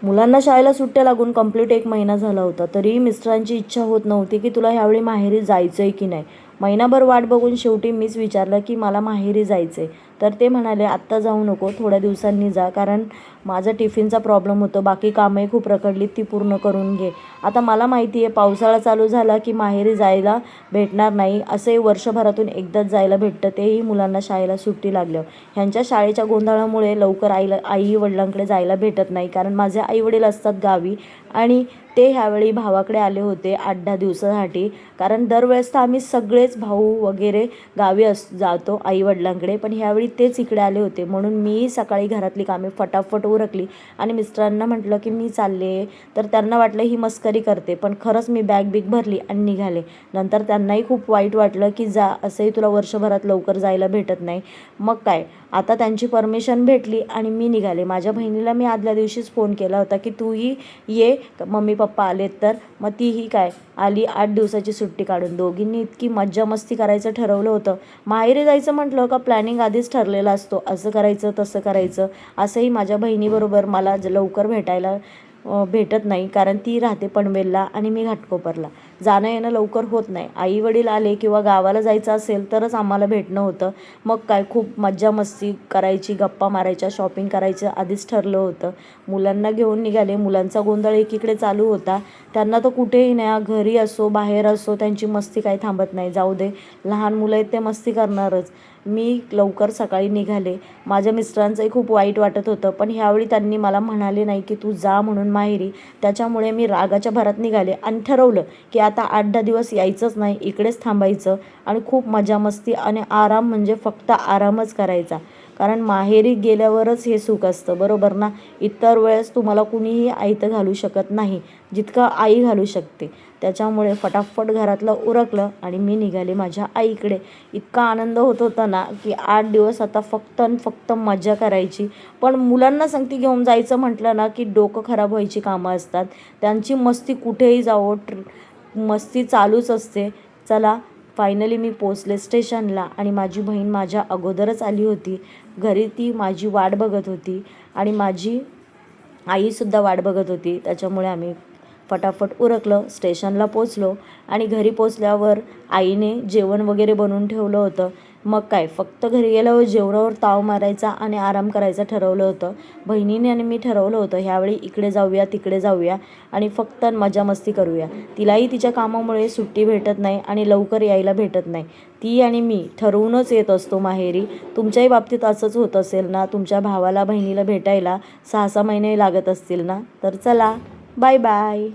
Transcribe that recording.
मुलांना शाळेला सुट्ट्या लागून कंप्लीट 1 महिना झाला होता. तरीही मिस्टरांची इच्छा होत नव्हती की तुला ह्यावेळी माहेरी जायचं आहे की नाही. महिनाभर वाट बघून शेवटी मीच विचारलं की मला माहेरी जायचं आहे. तर ते म्हणाले आत्ता जाऊ नको, थोड्या दिवसांनी जा, कारण माझा टिफिनचा प्रॉब्लेम होतो, बाकी कामंही खूप रखडली, ती पूर्ण करून घे. आता मला माहिती आहे पावसाळा चालू झाला की माहेरी जायला भेटणार नाही. असंही वर्षभरातून एकदाच जायला भेटतं, तेही मुलांना शाळेला सुट्टी लागल्यावर. ह्यांच्या शाळेच्या गोंधळामुळे लवकर आई वडिलांकडे जायला भेटत नाही, कारण माझे आईवडील असतात गावी आणि ते ह्यावेळी भावाकडे आले होते 8-10 दिवसासाठी. कारण दरवेळेस तर आम्ही सगळेच भाऊ वगैरे गावी जातो आईवडिलांकडे, पण ह्यावेळी तेच इकडे आले होते. म्हणून मी सकाळी घरातली कामे फटाफट उरकली आणि मिस्टरांना म्हटलं की मी चालले. तर त्यांना वाटलं ही मस्करी करते, पण खरंच मी बॅग बिग भरली आणि निघाले. नंतर त्यांनाही खूप वाईट वाटलं की जा, असंही तुला वर्षभरात लवकर जायला भेटत नाही. मग काय, आता त्यांची परमिशन भेटली आणि मी निघाले. माझ्या बहिणीला मी आदल्या दिवशीच फोन केला होता की तूही ये, मम्मी पप्पा आलेत तर. मग तीही काय आली 8 दिवसाची सुट्टी काढून. दोघींनी इतकी मज्जा मस्ती करायचं ठरवलं होतं. माहेरी जायचं म्हटलं का प्लॅनिंग आधीच ठरलेला असतो, असं करायचं तसं करायचं. असंही माझ्या बहिणीबरोबर मला लवकर भेटायला भेटत नाही, कारण ती राहते पनवेलला आणि मी घाटकोपरला. जाणं येणं लवकर होत नाही. आई वडील आले किंवा गावाला जायचं असेल तरच आम्हाला भेटणं होतं. मग काय खूप मज्जा मस्ती करायची, गप्पा मारायच्या, शॉपिंग करायचं आधीच ठरलं होतं. मुलांना घेऊन निघाले. मुलांचा गोंधळ एकीकडे चालू होता. त्यांना तर कुठेही न्या, घरी असो बाहेर असो, त्यांची मस्ती काही थांबत नाही. जाऊ दे, लहान मुलं आहेत ते मस्ती करणारच. मी लवकर सकाळी निघाले. माझ्या मिस्टरांचंही खूप वाईट वाटत होतं, पण ह्यावेळी त्यांनी मला म्हणाले नाही की तू जा म्हणून माहेरी. त्याच्यामुळे मी रागाच्या भरात निघाले आणि ठरवलं की आता 8-10 दिवस यायचंच नाही, इकडेच थांबायचं आणि खूप मजा मस्ती आणि आराम, म्हणजे फक्त आरामच करायचा. कारण माहेरी गेल्यावरच हे सुख असतं, बरोबर ना. इतर वेळेस तुम्हाला कुणीही आयतं घालू शकत नाही जितकं आई घालू शकते. त्याच्यामुळे फटाफट घरातलं उरकलं आणि मी निघाले माझ्या आईकडे. इतका आनंद होत होता ना की 8 दिवस आता फक्त आणि फक्त मजा करायची. पण मुलांना संगती घेऊन जायचं म्हटलं ना की डोकं खराब व्हायची कामं असतात. त्यांची मस्ती कुठेही जावो, मस्ती चालूच असते. चला, फायनली मी पोचले स्टेशनला आणि माझी बहीण माझ्या अगोदरच आली होती. घरी ती माझी वाट बघत होती आणि माझी आईसुद्धा वाट बघत होती. त्याच्यामुळे आम्ही फटाफट उरकलं, स्टेशनला पोचलो आणि घरी पोचल्यावर आईने जेवण वगैरे बनवून ठेवलं होतं. मग काय, फक्त घरी गेल्यावर जेवणावर ताव मारायचा आणि आराम करायचं ठरवलं होतं. बहिणीने आणि मी ठरवलं होतं ह्यावेळी इकडे जाऊया तिकडे जाऊया आणि फक्त मजा मस्ती करूया. तिलाही तिच्या कामामुळे सुट्टी भेटत नाही आणि लवकर यायला भेटत नाही. ती आणि मी ठरवूनच येत असतो माहेरी. तुमच्याही बाबतीत असंच होत असेल ना, तुमच्या भावाला बहिणीला भेटायला 6-6 महिने लागत असतील ना. तर चला, बाय बाय.